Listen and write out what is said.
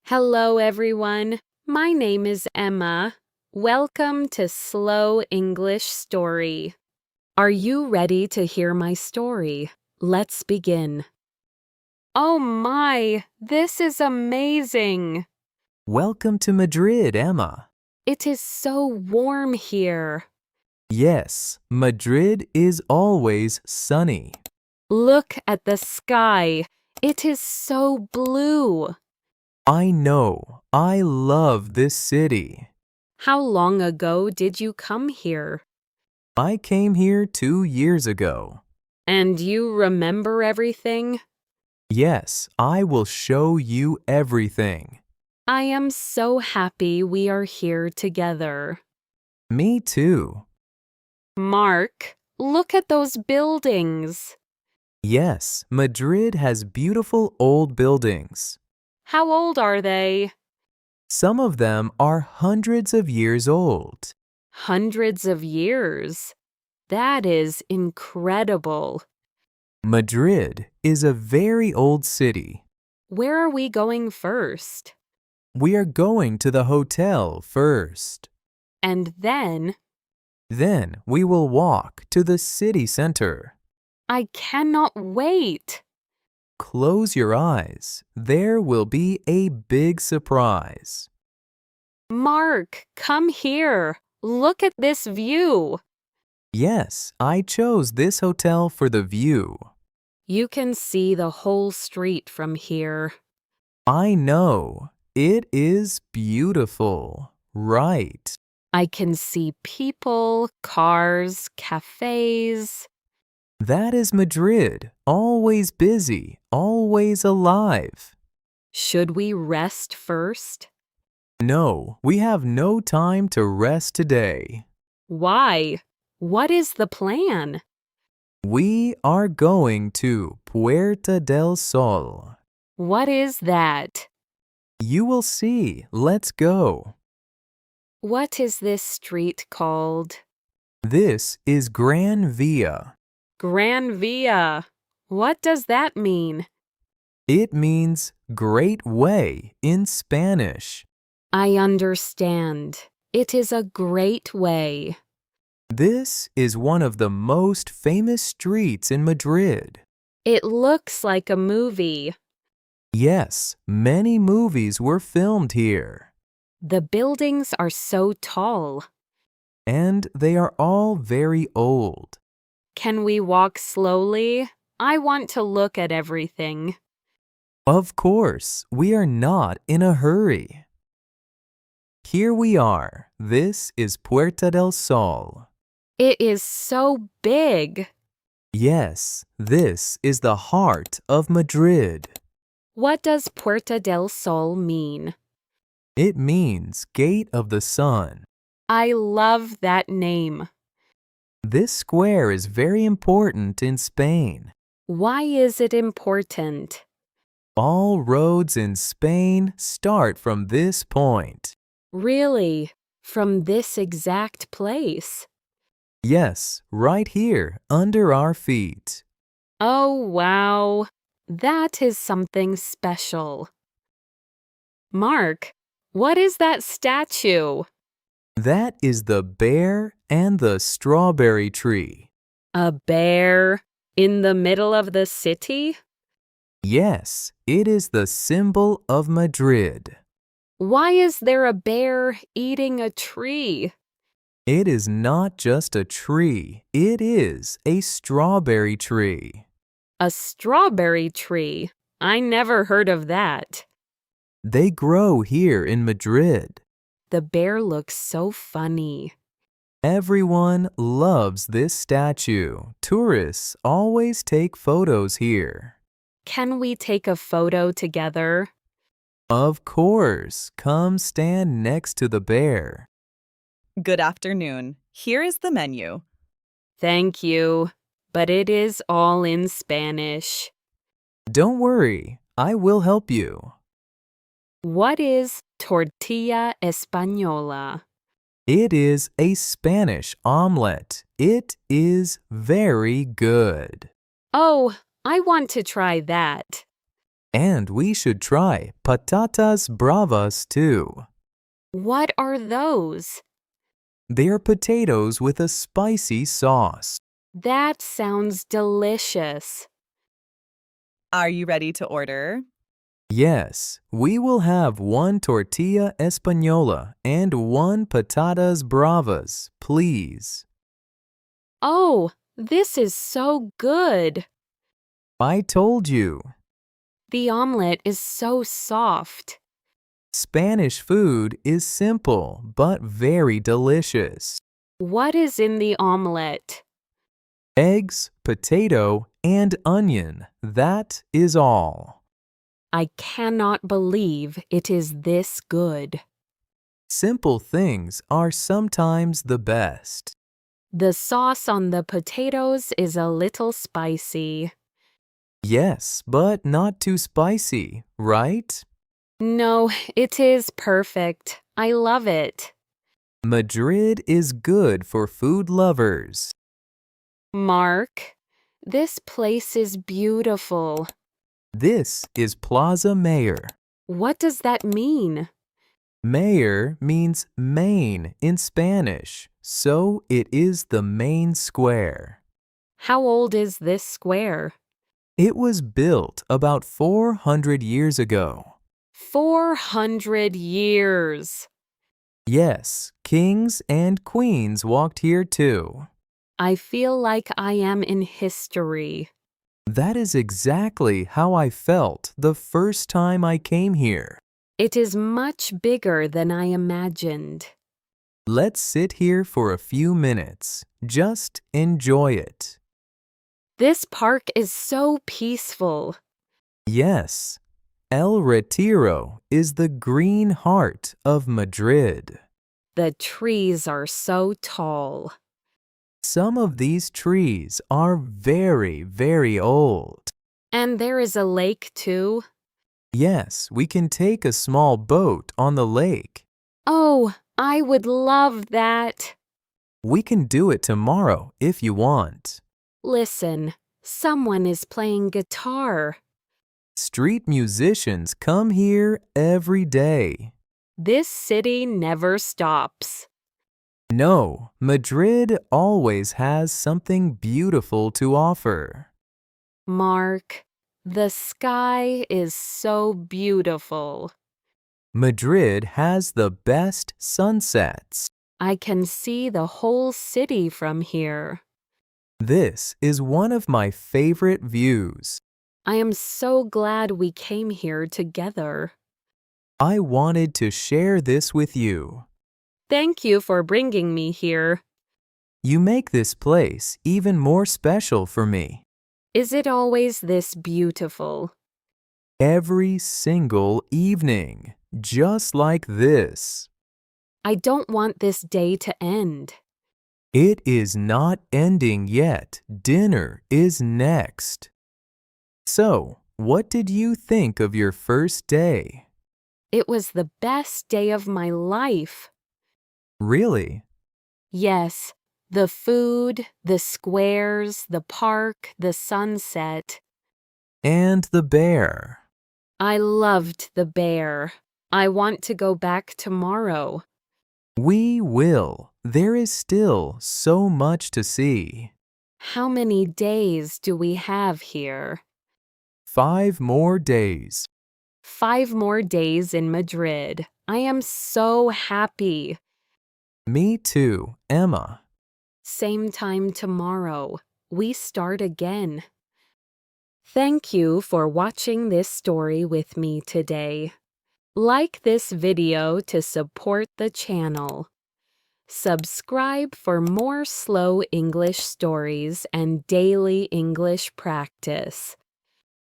Hello, everyone. My name is Emma. Welcome to Slow English Story. Are you ready to hear my story? Let's begin. Oh my, this is amazing. Welcome to Madrid, Emma. It is so warm here. Yes, Madrid is always sunny. Look at the sky. It is so blue. I know. I love this city. How long ago did you come here? I came here 2 years ago. And you remember everything? Yes, I will show you everything. I am so happy we are here together. Me too. Mark, look at those buildings. Yes, Madrid has beautiful old buildings. How old are they? Some of them are hundreds of years old. Hundreds of years. That is incredible. Madrid is a very old city. Where are we going first? We are going to the hotel first. And then, Then we will walk to the city center. I cannot wait. Close your eyes. There will be a big surprise. Mark, come here. Look at this view. Yes, I chose this hotel for the view. You can see the whole street from here. I know. It is beautiful, right? I can see people, cars, cafes. That is Madrid, always busy, always alive. Should we rest first? No, we have no time to rest today. Why? What is the plan? We are going to Puerto del Sol. What is that? You will see. Let's go. What is this street called? This is Gran Vía. Gran Vía. What does that mean? It means great way in Spanish. I understand. It is a great way. This is one of the most famous streets in Madrid. It looks like a movie. Yes, many movies were filmed here. The buildings are so tall. And they are all very old. Can we walk slowly? I want to look at everything. Of course, we are not in a hurry. Here we are. This is Puerto del Sol. It is so big. Yes, this is the heart of Madrid. What does Puerto del Sol mean? It means Gate of the Sun. I love that name. This square is very important in Spain. Why is it important? All roads in Spain start from this point. Really? From this exact place? Yes, right here under our feet. Oh, wow. That is something special. Mark, what is that statue? That is the bear and the strawberry tree. A bear in the middle of the city? Yes, it is the symbol of Madrid. Why is there a bear eating a tree? It is not just a tree, it is a strawberry tree. A strawberry tree? I never heard of that. They grow here in Madrid. The bear looks so funny. Everyone loves this statue. Tourists always take photos here. Can we take a photo together? Of course, come stand next to the bear. Good afternoon. Here is the menu. Thank you, but it is all in Spanish. Don't worry, I will help you. What is tortilla española? It is a Spanish omelet. It is very good. Oh, I want to try that. And we should try patatas bravas too. What are those? They're potatoes with a spicy sauce. That sounds delicious. Are you ready to order? Yes, we will have one tortilla española and one patatas bravas, please. Oh, this is so good. I told you. The omelet is so soft. Spanish food is simple but very delicious. What is in the omelet? Eggs, potato, and onion. That is all. I cannot believe it is this good. Simple things are sometimes the best. The sauce on the potatoes is a little spicy. Yes, but not too spicy, right? No, it is perfect. I love it. Madrid is good for food lovers. Mark, this place is beautiful. This is Plaza Mayor. What does that mean? Mayor means main in Spanish, so it is the main square. How old is this square? It was built about 400 years ago. 400 years. Yes, kings and queens walked here too. I feel like I am in history. That is exactly how I felt the first time I came here. It is much bigger than I imagined. Let's sit here for a few minutes. Just enjoy it. This park is so peaceful. Yes, El Retiro is the green heart of Madrid. The trees are so tall. Some of these trees are very, very old. And there is a lake too. Yes, we can take a small boat on the lake. Oh, I would love that. We can do it tomorrow if you want. Listen, someone is playing guitar. Street musicians come here every day. This city never stops. No, Madrid always has something beautiful to offer. Mark, the sky is so beautiful. Madrid has the best sunsets. I can see the whole city from here. This is one of my favorite views. I am so glad we came here together. I wanted to share this with you. Thank you for bringing me here. You make this place even more special for me. Is it always this beautiful? Every single evening, just like this. I don't want this day to end. It is not ending yet. Dinner is next. So, what did you think of your first day? It was the best day of my life. Really? Yes, the food, the squares, the park, the sunset. And the bear. I loved the bear. I want to go back tomorrow. We will. There is still so much to see. How many days do we have here? 5 more days. 5 more days in Madrid. I am so happy. Me too, Emma. Same time tomorrow. We start again. Thank you for watching this story with me today. Like this video to support the channel. Subscribe for more slow English stories and daily English practice.